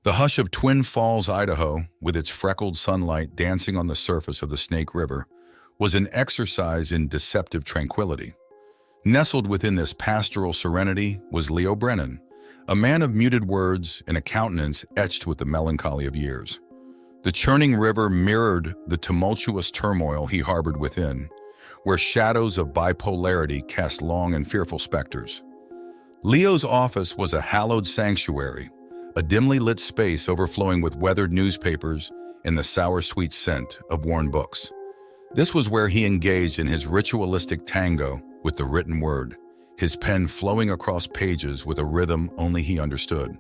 The hush of Twin Falls, Idaho, with its freckled sunlight dancing on the surface of the Snake River, was an exercise in deceptive tranquility. Nestled within this pastoral serenity was Leo Brennan, a man of muted words and a countenance etched with the melancholy of years. The churning river mirrored the tumultuous turmoil he harbored within, where shadows of bipolarity cast long and fearful specters. Leo's office was a hallowed sanctuary, a dimly lit space overflowing with weathered newspapers and the sour-sweet scent of worn books. This was where he engaged in his ritualistic tango with the written word, his pen flowing across pages with a rhythm only he understood.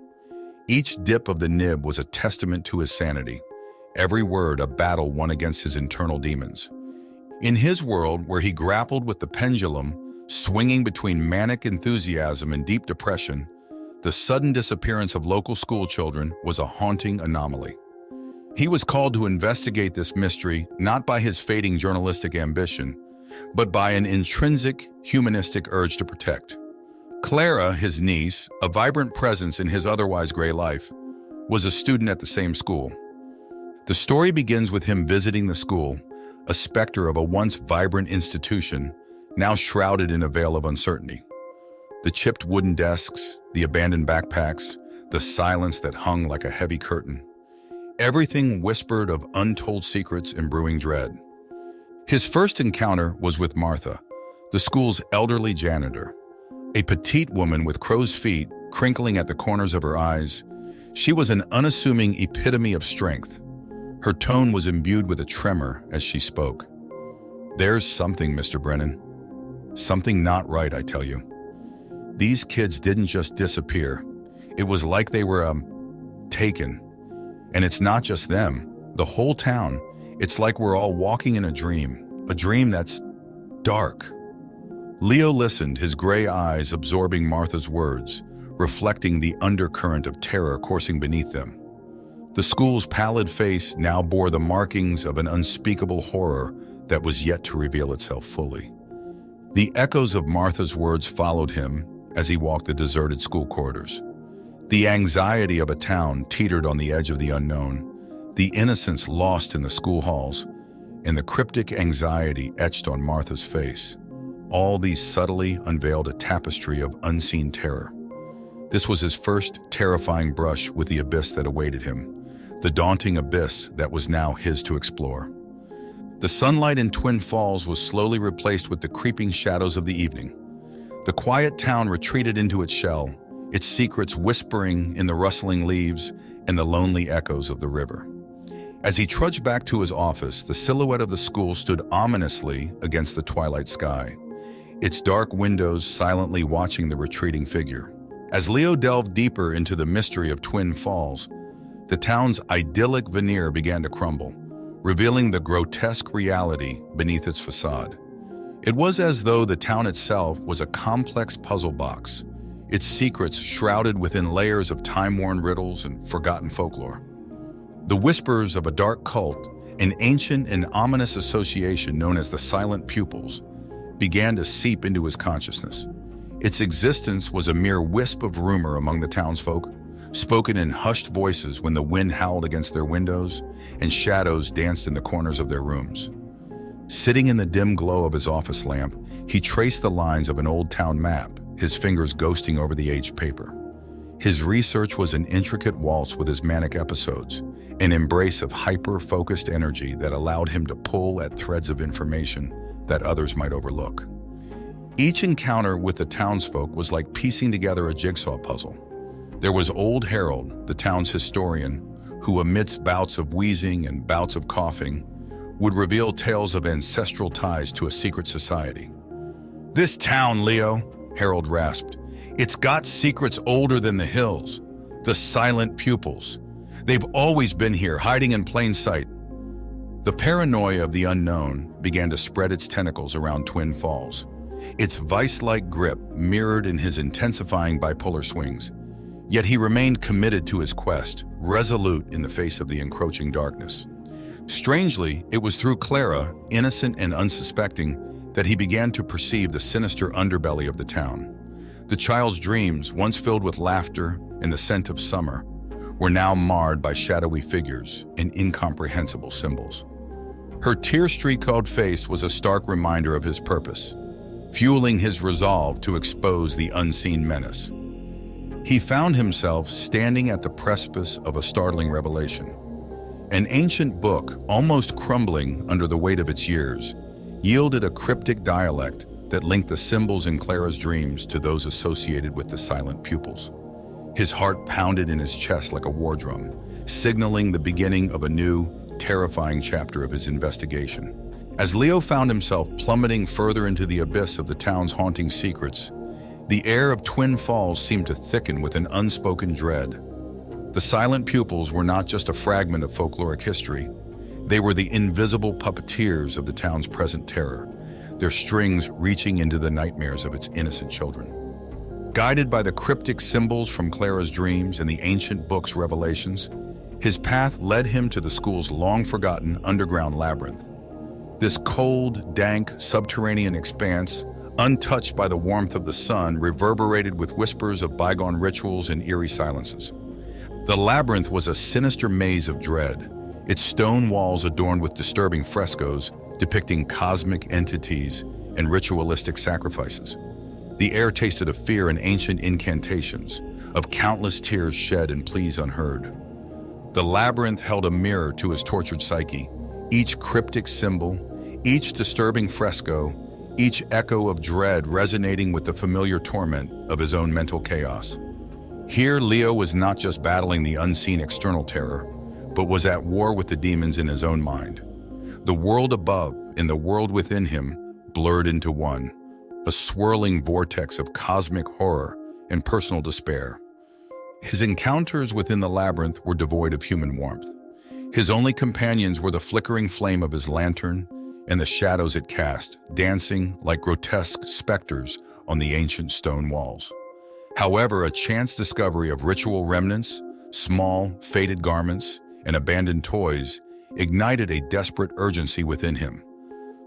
Each dip of the nib was a testament to his sanity, every word a battle won against his internal demons. In his world, where he grappled with the pendulum, swinging between manic enthusiasm and deep depression, the sudden disappearance of local school children was a haunting anomaly. He was called to investigate this mystery not by his fading journalistic ambition, but by an intrinsic, humanistic urge to protect. Clara, his niece, a vibrant presence in his otherwise gray life, was a student at the same school. The story begins with him visiting the school, a specter of a once vibrant institution, now shrouded in a veil of uncertainty. The chipped wooden desks, the abandoned backpacks, the silence that hung like a heavy curtain. Everything whispered of untold secrets and brewing dread. His first encounter was with Martha, the school's elderly janitor. A petite woman with crow's feet crinkling at the corners of her eyes, she was an unassuming epitome of strength. Her tone was imbued with a tremor as she spoke. "There's something, Mr. Brennan. Something not right, I tell you. These kids didn't just disappear. It was like they were, taken. And it's not just them, the whole town. It's like we're all walking in a dream that's dark." Leo listened, his gray eyes absorbing Martha's words, reflecting the undercurrent of terror coursing beneath them. The school's pallid face now bore the markings of an unspeakable horror that was yet to reveal itself fully. The echoes of Martha's words followed him as he walked the deserted school corridors. The anxiety of a town teetered on the edge of the unknown, the innocence lost in the school halls, and the cryptic anxiety etched on Martha's face. All these subtly unveiled a tapestry of unseen terror. This was his first terrifying brush with the abyss that awaited him, the daunting abyss that was now his to explore. The sunlight in Twin Falls was slowly replaced with the creeping shadows of the evening. The quiet town retreated into its shell, its secrets whispering in the rustling leaves and the lonely echoes of the river. As he trudged back to his office, the silhouette of the school stood ominously against the twilight sky, its dark windows silently watching the retreating figure. As Leo delved deeper into the mystery of Twin Falls, the town's idyllic veneer began to crumble, revealing the grotesque reality beneath its facade. It was as though the town itself was a complex puzzle box, its secrets shrouded within layers of time-worn riddles and forgotten folklore. The whispers of a dark cult, an ancient and ominous association known as the Silent Pupils, began to seep into his consciousness. Its existence was a mere wisp of rumor among the townsfolk, spoken in hushed voices when the wind howled against their windows and shadows danced in the corners of their rooms. Sitting in the dim glow of his office lamp, he traced the lines of an old town map, his fingers ghosting over the aged paper. His research was an intricate waltz with his manic episodes, an embrace of hyper-focused energy that allowed him to pull at threads of information that others might overlook. Each encounter with the townsfolk was like piecing together a jigsaw puzzle. There was old Harold, the town's historian, who amidst bouts of wheezing and bouts of coughing, would reveal tales of ancestral ties to a secret society. "This town, Leo," Harold rasped, "it's got secrets older than the hills. The Silent Pupils. They've always been here, hiding in plain sight." The paranoia of the unknown began to spread its tentacles around Twin Falls, its vice-like grip mirrored in his intensifying bipolar swings. Yet he remained committed to his quest, resolute in the face of the encroaching darkness. Strangely, it was through Clara, innocent and unsuspecting, that he began to perceive the sinister underbelly of the town. The child's dreams, once filled with laughter and the scent of summer, were now marred by shadowy figures and incomprehensible symbols. Her tear-streaked face was a stark reminder of his purpose, fueling his resolve to expose the unseen menace. He found himself standing at the precipice of a startling revelation. An ancient book, almost crumbling under the weight of its years, yielded a cryptic dialect that linked the symbols in Clara's dreams to those associated with the Silent Pupils. His heart pounded in his chest like a war drum, signaling the beginning of a new, terrifying chapter of his investigation. As Leo found himself plummeting further into the abyss of the town's haunting secrets, the air of Twin Falls seemed to thicken with an unspoken dread. The Silent Pupils were not just a fragment of folkloric history. They were the invisible puppeteers of the town's present terror, their strings reaching into the nightmares of its innocent children. Guided by the cryptic symbols from Clara's dreams and the ancient book's revelations, his path led him to the school's long-forgotten underground labyrinth. This cold, dank, subterranean expanse, untouched by the warmth of the sun, reverberated with whispers of bygone rituals and eerie silences. The labyrinth was a sinister maze of dread, its stone walls adorned with disturbing frescoes depicting cosmic entities and ritualistic sacrifices. The air tasted of fear and ancient incantations, of countless tears shed and pleas unheard. The labyrinth held a mirror to his tortured psyche, each cryptic symbol, each disturbing fresco, each echo of dread resonating with the familiar torment of his own mental chaos. Here, Leo was not just battling the unseen external terror, but was at war with the demons in his own mind. The world above and the world within him blurred into one, a swirling vortex of cosmic horror and personal despair. His encounters within the labyrinth were devoid of human warmth. His only companions were the flickering flame of his lantern and the shadows it cast, dancing like grotesque specters on the ancient stone walls. However, a chance discovery of ritual remnants, small, faded garments, and abandoned toys ignited a desperate urgency within him.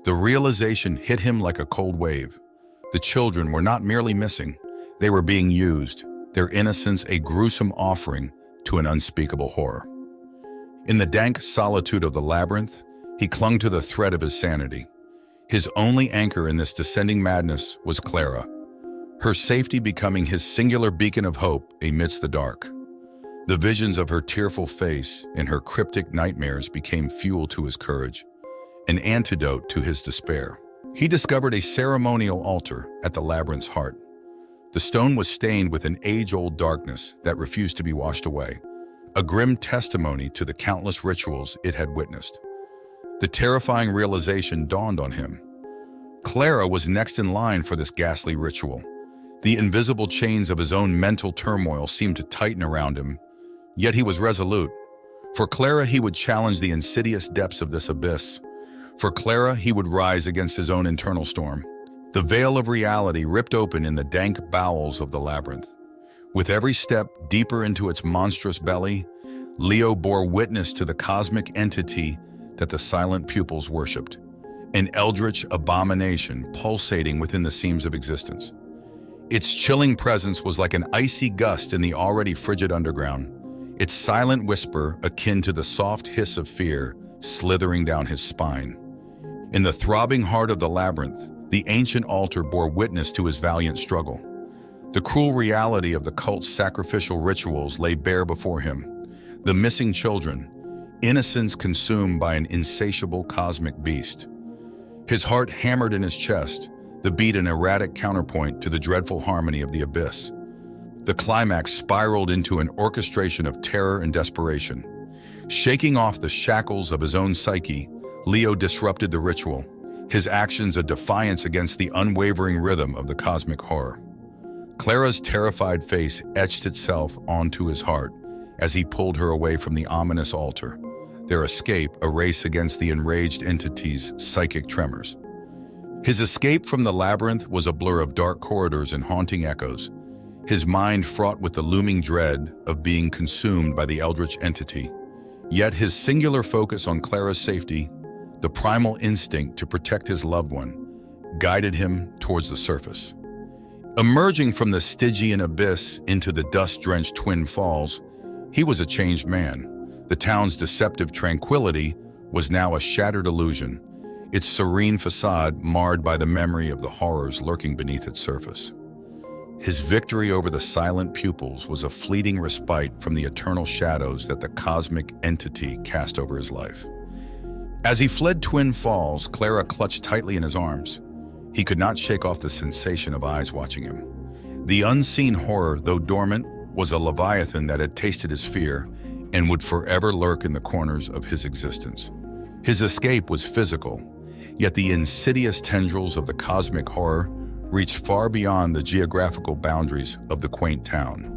The realization hit him like a cold wave. The children were not merely missing, they were being used, their innocence a gruesome offering to an unspeakable horror. In the dank solitude of the labyrinth, he clung to the thread of his sanity. His only anchor in this descending madness was Clara, her safety becoming his singular beacon of hope amidst the dark. The visions of her tearful face and her cryptic nightmares became fuel to his courage, an antidote to his despair. He discovered a ceremonial altar at the labyrinth's heart. The stone was stained with an age-old darkness that refused to be washed away, a grim testimony to the countless rituals it had witnessed. The terrifying realization dawned on him. Clara was next in line for this ghastly ritual. The invisible chains of his own mental turmoil seemed to tighten around him, yet he was resolute. For Clara, he would challenge the insidious depths of this abyss. For Clara, he would rise against his own internal storm. The veil of reality ripped open in the dank bowels of the labyrinth. With every step deeper into its monstrous belly, Leo bore witness to the cosmic entity that the Silent Pupils worshipped, an eldritch abomination pulsating within the seams of existence. Its chilling presence was like an icy gust in the already frigid underground, its silent whisper akin to the soft hiss of fear slithering down his spine. In the throbbing heart of the labyrinth, the ancient altar bore witness to his valiant struggle. The cruel reality of the cult's sacrificial rituals lay bare before him. The missing children, innocence consumed by an insatiable cosmic beast. His heart hammered in his chest, the beat an erratic counterpoint to the dreadful harmony of the abyss. The climax spiraled into an orchestration of terror and desperation. Shaking off the shackles of his own psyche, Leo disrupted the ritual, his actions a defiance against the unwavering rhythm of the cosmic horror. Clara's terrified face etched itself onto his heart as he pulled her away from the ominous altar, their escape a race against the enraged entity's psychic tremors. His escape from the labyrinth was a blur of dark corridors and haunting echoes, his mind fraught with the looming dread of being consumed by the eldritch entity. Yet his singular focus on Clara's safety, the primal instinct to protect his loved one, guided him towards the surface. Emerging from the Stygian abyss into the dust-drenched Twin Falls, He was a changed man. The town's deceptive tranquility was now a shattered illusion, its serene facade marred by the memory of the horrors lurking beneath its surface. His victory over the Silent Pupils was a fleeting respite from the eternal shadows that the cosmic entity cast over his life. As he fled Twin Falls, Clara clutched tightly in his arms. He could not shake off the sensation of eyes watching him. The unseen horror, though dormant, was a leviathan that had tasted his fear and would forever lurk in the corners of his existence. His escape was physical, yet the insidious tendrils of the cosmic horror reached far beyond the geographical boundaries of the quaint town.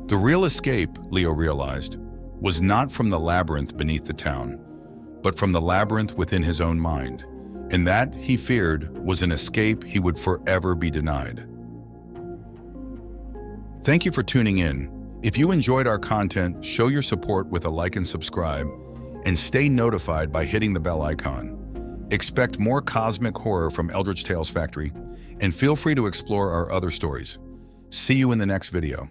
The real escape, Leo realized, was not from the labyrinth beneath the town, but from the labyrinth within his own mind, and that, he feared, was an escape he would forever be denied. Thank you for tuning in. If you enjoyed our content, show your support with a like and subscribe, and stay notified by hitting the bell icon. Expect more cosmic horror from Eldritch Tales Factory, and feel free to explore our other stories. See you in the next video.